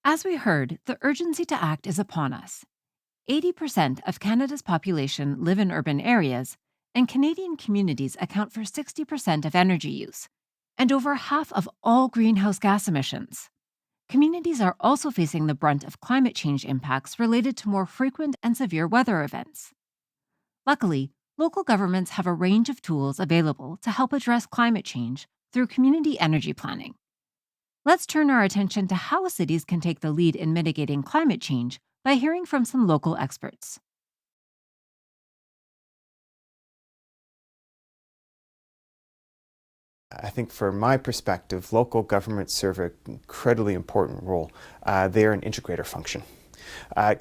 As we heard, the urgency to act is upon us. 80% of Canada's population live in urban areas, and Canadian communities account for 60% of energy use, and over half of all greenhouse gas emissions. Communities are also facing the brunt of climate change impacts related to more frequent and severe weather events. Luckily, local governments have a range of tools available to help address climate change through community energy planning. Let's turn our attention to how cities can take the lead in mitigating climate change by hearing from some local experts. I think from my perspective, local governments serve an incredibly important role. They're an integrator function.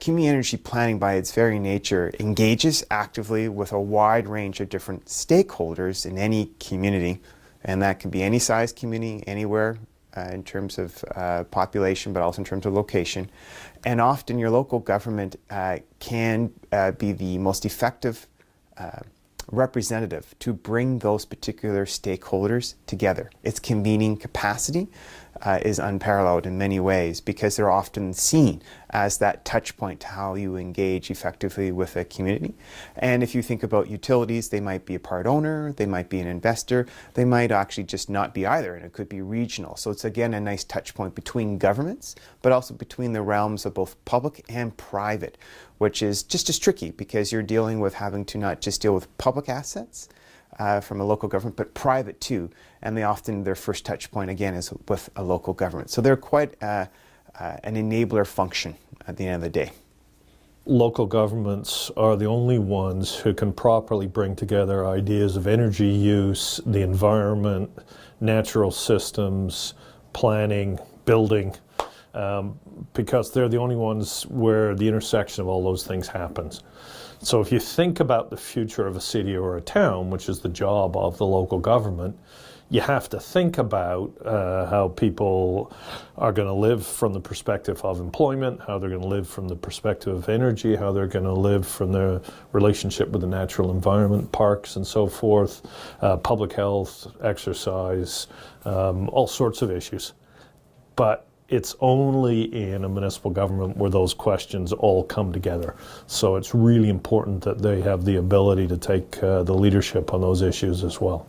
Community energy planning, by its very nature, engages actively with a wide range of different stakeholders in any community, and that can be any size community, anywhere in terms of population, but also in terms of location. And often your local government can be the most effective representative to bring those particular stakeholders together. Its convening capacity is unparalleled in many ways because they're often seen as that touch point to how you engage effectively with a community. And if you think about utilities, they might be a part owner, they might be an investor, they might actually just not be either, and it could be regional. So it's again a nice touch point between governments, but also between the realms of both public and private, which is just as tricky because you're dealing with having to not just deal with public assets from a local government, but private too. And their first touch point again is with a local government. So they're quite an enabler function at the end of the day. Local governments are the only ones who can properly bring together ideas of energy use, the environment, natural systems, planning, building, because they're the only ones where the intersection of all those things happens. So if you think about the future of a city or a town, which is the job of the local government, you have to think about how people are going to live from the perspective of employment, how they're going to live from the perspective of energy, how they're going to live from their relationship with the natural environment, parks and so forth, public health, exercise, all sorts of issues. But it's only in a municipal government where those questions all come together. So it's really important that they have the ability to take the leadership on those issues as well.